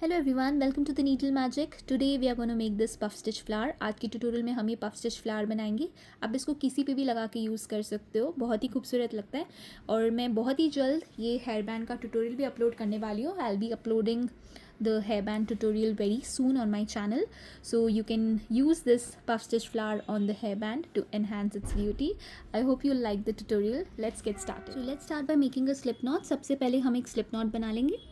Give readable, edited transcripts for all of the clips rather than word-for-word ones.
Hello everyone, welcome to the needle magic. Today we are gonna make this puff stitch flower. आज की tutorial में हम ये puff stitch flower बनाएंगे। आप इसको किसी पे भी लगा के यूज़ कर सकते हो, बहुत ही खूबसूरत लगता है। और मैं बहुत ही जल्द ये हेयर बैंड का ट्यूटोरियल भी अपलोड करने वाली हूँ। I will be uploading the hairband tutorial very soon on my channel, so you can use this puff stitch flower on the hairband to enhance its beauty. I hope you like the tutorial. Let's get started. So let's start by making a slip knot. सबसे पहले हम एक slip knot बना लेंगे।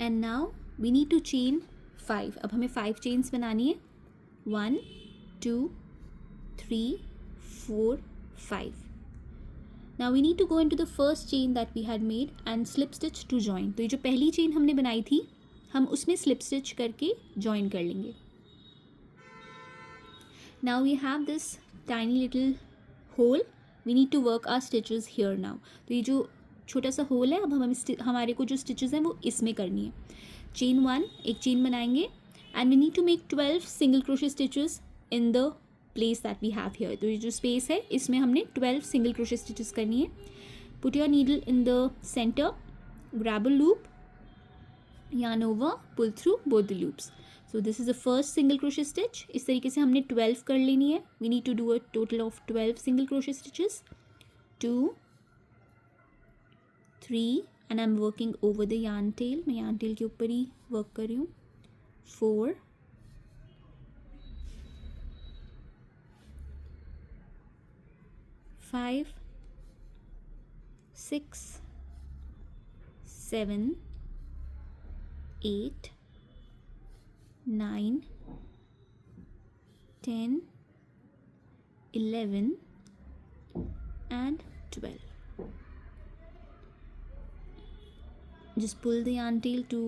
And now we need to chain 5. अब हमें 5 chains बनानी है। 1 2 3 4 5. Now we need to go into the first chain that we had made and slip stitch to join. तो ये जो पहली चेन हमने बनाई थी, हम उसमें slip stitch करके join कर लेंगे। Now we have this tiny little hole. We need to work our stitches here now. तो ये जो छोटा सा होल है, अब हमारे को जो स्टिचेस हैं वो इसमें करनी है। चेन 1 एक चेन बनाएंगे and we need to make 12 single crochet stitches in the place that we have here. तो ये जो स्पेस है इसमें हमने 12 सिंगल क्रोशे स्टिचेस करनी है। Put your needle in the centre, grab a loop, yarn over, pull through both the loops. So this is the first single crochet stitch. इस तरीके से हमने 12 कर लेनी है। We need to do a total of 12 single crochet stitches. 2 3 and I'm working over the yarn tail. मैं yarn tail के ऊपर ही वर्क कर रही हूँ। 4 5 6 7 8 9 10 11 and 12. Just pull the yarn tail to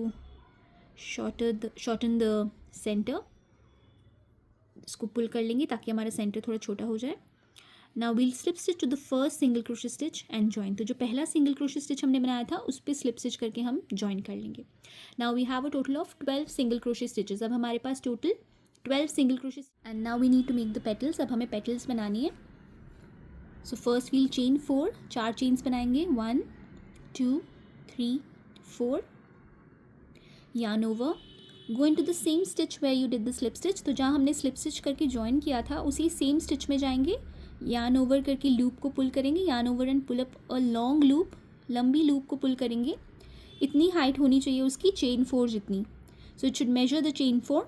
shorten the center. इसको पुल कर लेंगे ताकि हमारा सेंटर थोड़ा छोटा हो जाए। Now we'll slip stitch to the first single crochet stitch and join. तो जो पहला single crochet stitch हमने बनाया था उस पर slip stitch करके हम join कर लेंगे। Now we have a total of 12 single crochet stitches. अब हमारे पास total 12 single crochet and now we need to make the petals. अब हमें petals बनानी है। So first we'll chain 4. 4 chains बनाएंगे। 1 2 3 4. Yarn over. Go into the same stitch where you did the slip stitch. तो जहाँ हमने slip stitch करके join किया था उसी same stitch में जाएंगे। यार्न ओवर करके लूप को पुल करेंगे। Yarn over and pull up a long loop, लंबी लूप को पुल करेंगे। इतनी हाइट होनी चाहिए उसकी चेन 4 जितनी। So it should measure the chain 4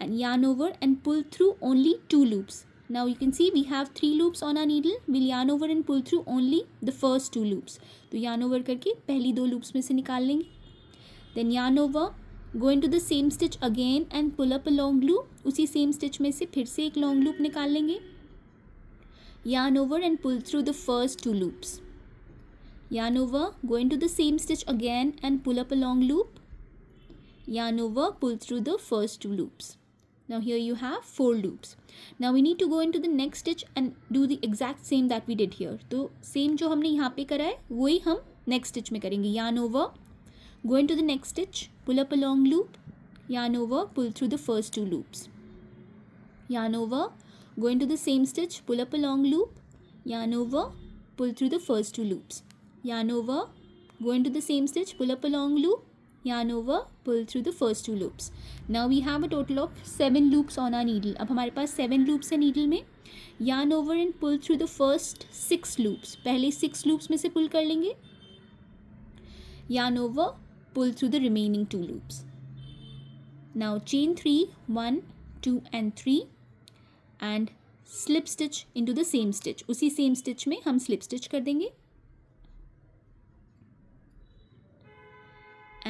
and yarn over and pull through only 2 loops. Now you can see we have 3 loops on our needle. Will yarn over and pull through only the first 2 loops. तो yarn over करके पहली 2 loops में से निकाल लेंगे। Then yarn over, go into the same stitch again and pull up a long loop. उसी same stitch में से फिर से एक लॉन्ग लूप निकाल लेंगे। Yarn over and pull through the first 2 loops. Yarn over, go into the same stitch again and pull up a long loop. Yarn over, pull through the first 2 loops. Now here you have 4 loops. Now we need to go into the next stitch and do the exact same that we did here. तो same जो हमने यहाँ पे करा है वही हम next stitch में करेंगे। Yarn over, go into the next stitch, pull up a long loop. Yarn over, pull through the first 2 loops. Yarn over, go into the same stitch, pull up a long loop, yarn over, pull through the first 2 loops. Yarn over, go into the same stitch, pull up a long loop, yarn over, pull through the first 2 loops. Now we have a total of 7 loops on our needle. अब हमारे पास 7 loops है needle में। Yarn over and pull through the first 6 loops. पहले 6 loops में से pull कर लेंगे। Yarn over, pull through the remaining 2 loops. Now chain 3, 1 2 and 3 and slip stitch into the same stitch. उसी same stitch में हम slip stitch कर देंगे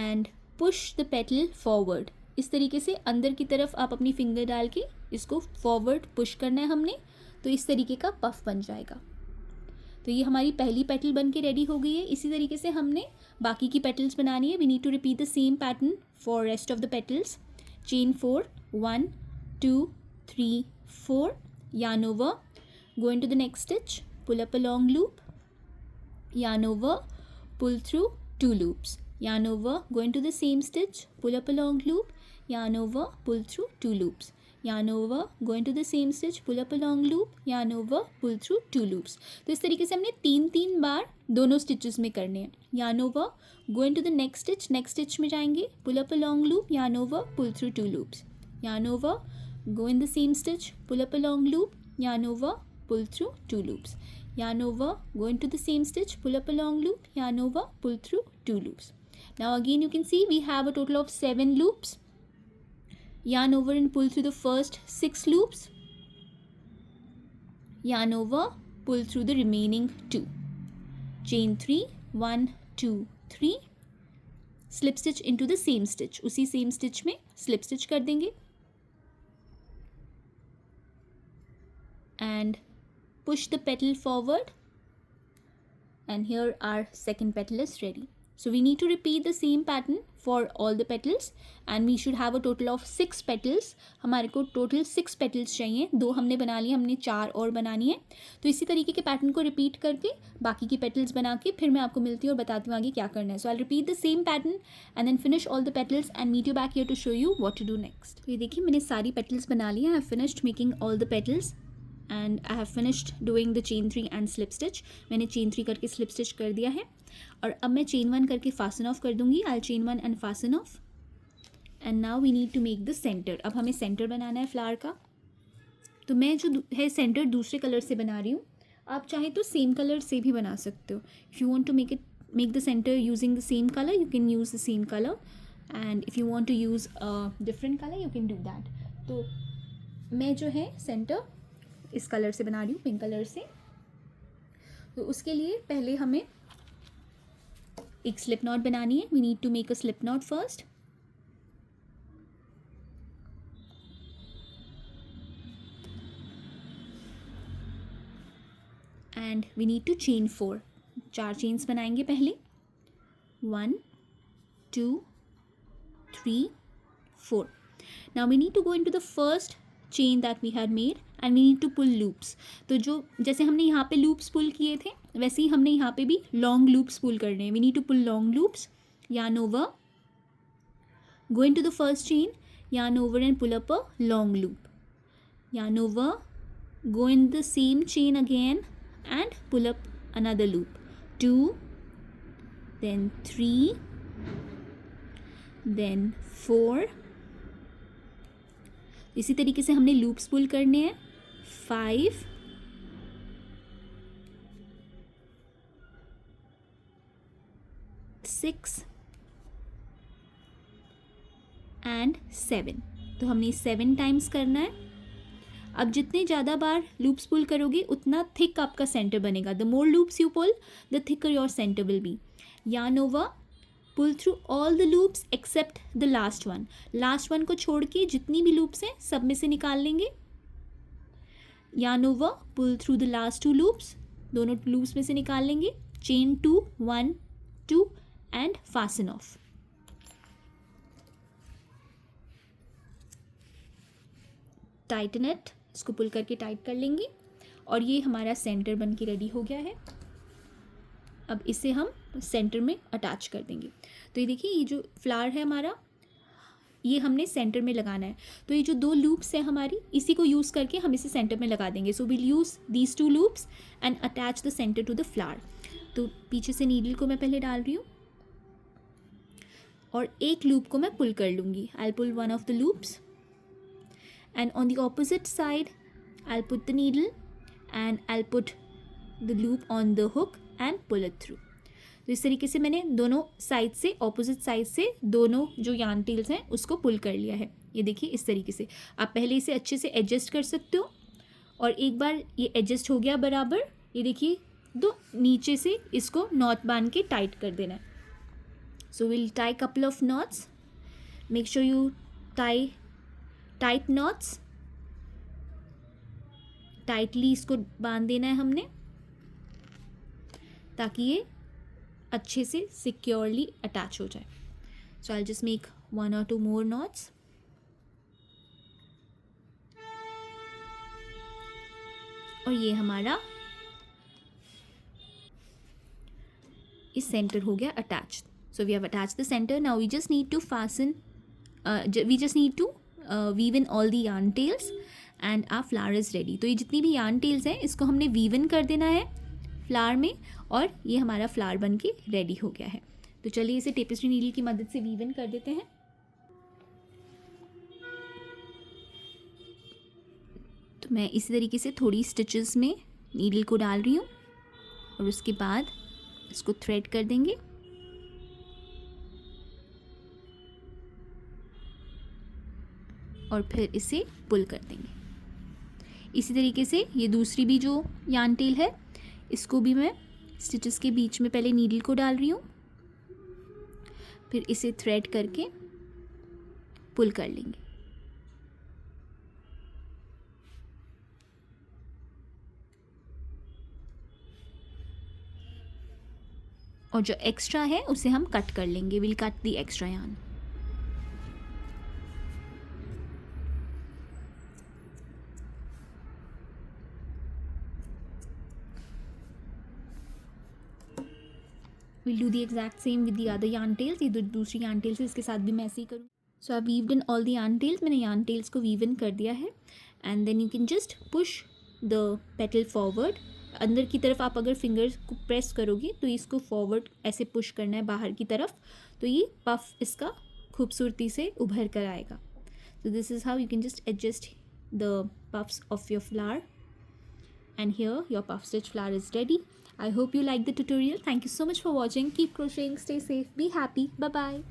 and push the petal forward. इस तरीके से अंदर की तरफ आप अपनी फिंगर डाल के इसको forward push करना है हमने। तो इस तरीके का पफ बन जाएगा। तो ये हमारी पहली पेटल बन के रेडी हो गई है। इसी तरीके से हमने बाकी की पेटल्स बनानी है। We need to repeat the same pattern for rest of the petals. Chain 4, 1 2 3 4, yarn over, go into the next stitch, pull up a long loop, yarn over, pull through 2 loops, yarn over, go into the same stitch, pull up a long loop, yarn over, pull through 2 loops, yarn over, go into the same stitch, pull up a long loop, yarn over, pull through 2 loops. तो इस तरीके से हमने 3 बार दोनों stitches में करने हैं. yarn over, go into the next stitch में जाएंगे, pull up a long loop, yarn over, pull through 2 loops. yarn over, go in the same stitch, pull up a long loop, yarn over, pull through 2 loops. yarn over, go into the same stitch, pull up a long loop, yarn over, pull through 2 loops. Now again you can see we have a total of 7 loops. Yarn over and pull through the first 6 loops. Yarn over, pull through the remaining 2. Chain 3, 1, 2, 3. Slip stitch into the same stitch. उसी same stitch में slip stitch कर देंगे. And push the petal forward. And here our second petal is ready. So we need to repeat the same pattern for all the petals and we should have a total of 6 petals. हमारे को total 6 petals चाहिए. 2 हमने बना लिए, हमने 4 और बनानी है. तो इसी तरीके के पैटर्न को रिपीट करके बाकी की petals बना के फिर मैं आपको मिलती हूँ और बताती हूँ आगे क्या करना है. So I'll repeat the same pattern and then finish all the petals and meet you back here to show you what to do next. तो ये देखिए मैंने सारी petals बना ली हैं. I have finished making all the petals and I have finished doing the chain 3 and slip stitch. मैंने chain 3 करके slip stitch कर दिया है और अब मैं chain 1 करके fasten off कर दूंगी. I'll chain 1 and fasten off. And now we need to make the center. अब हमें center बनाना है flower का. तो मैं जो है center दूसरे कलर से बना रही हूँ. आप चाहे तो सेम कलर से भी बना सकते हो. If you want to make the center using the same color, you can use the same color. And if you want to use a different color, you can do that. तो मैं जो है center इस colour से बना रही हूँ, pink colour से. तो उसके लिए पहले हमें एक स्लिप नॉट बनानी है. We need to make a slip knot first. And we need to chain 4. 4 chains बनाएंगे पहले. 1 2 3 4. Now we need to go into the first chain that we had made and we need to pull loops. तो जो जैसे हमने यहाँ पे loops pull किए थे वैसे ही हमने यहाँ पे भी long loops pull करने हैं. We need to pull long loops. Yarn over, go into the first chain, yarn over and pull up a long loop. Yarn over, go in the same chain again and pull up another loop. 2, then 3, then 4. इसी तरीके से हमने loops पुल करने हैं. 5 6 and 7. तो हमने 7 times करना है. अब जितने ज़्यादा बार लूप्स पुल करोगे उतना थिक आपका सेंटर बनेगा. The more loops you pull the thicker your centre will be. Yarn over, pull through all the loops except the last one. Last one को छोड़ के जितनी भी लूप्स हैं सब में से निकाल लेंगे. Yarn over, pull through the last 2 loops. दोनों लूप्स में से निकाल लेंगे. Chain 2 1 2 and fasten off. Tighten it. इसको पुल करके टाइट कर लेंगे और ये हमारा सेंटर बन के रेडी हो गया है. अब इसे हम सेंटर में अटैच कर देंगे. तो ये देखिए ये जो फ्लावर है हमारा ये हमने सेंटर में लगाना है. तो ये जो 2 लूप्स हैं हमारी इसी को यूज़ करके हम इसे सेंटर में लगा देंगे. So will use these 2 loops and attach the centre to the flower. तो पीछे से नीडल को मैं पहले डाल रही हूँ और एक लूप को मैं पुल कर लूँगी. I pull one of the loops and on the opposite side I put the needle and I put the loop on the hook and pull it through. तो इस तरीके से मैंने दोनों साइड से ऑपोजिट साइड से दोनों जो यार्न टेल्स हैं उसको पुल कर लिया है. ये देखिए इस तरीके से. आप पहले इसे अच्छे से एडजस्ट कर सकते हो और एक बार ये एडजस्ट हो गया बराबर, ये देखिए तो नीचे से इसको नॉट बांध के टाइट कर देना है. So will tie couple of knots. Make sure you tie tight knots. Tightly इसको बांध देना है हमने ताकि ये अच्छे से सिक्योरली अटैच हो जाए. सो I just make 1 or 2 more knots. और ये हमारा इस सेंटर हो गया attach. So we have attach the centre. Now we just need to fasten we just need to weave in all the yarn tails and our flower is ready. तो ये जितनी भी yarn tails हैं इसको हमने weave in कर देना है फ्लावर में, और ये हमारा फ्लावर बन के रेडी हो गया है। तो चलिए इसे टेपेस्ट्री नीडल की मदद से वीव इन कर देते हैं। तो मैं इसी तरीके से थोड़ी स्टिचेस में नीडल को डाल रही हूँ और उसके बाद इसको थ्रेड कर देंगे। और फिर इसे पुल कर देंगे। इसी तरीके से ये दूसरी भी जो yarn tail है इसको भी मैं स्टिचेस के बीच में पहले नीडल को डाल रही हूँ, फिर इसे थ्रेड करके पुल कर लेंगे। और जो एक्स्ट्रा है उसे हम कट कर लेंगे। Will cut the extra yarn। Will do the exact same with the other yarn tails। ये दूसरी yarn tails है, इसके साथ भी मैं ऐसे ही करूँ। So I weaved in all the yarn tails। मैंने yarn tails को वीव इन कर दिया है and then you can just push the petal forward. अंदर की तरफ आप अगर फिंगर्स को प्रेस करोगे तो इसको फॉरवर्ड ऐसे पुश करना है बाहर की तरफ, तो ये पफ इसका खूबसूरती से उभर कर आएगा। So this is how you can just adjust the puffs of your flower, and here your puff stitch flower is ready. I hope you like the tutorial. Thank you so much for watching. Keep crocheting, stay safe, be happy. Bye bye.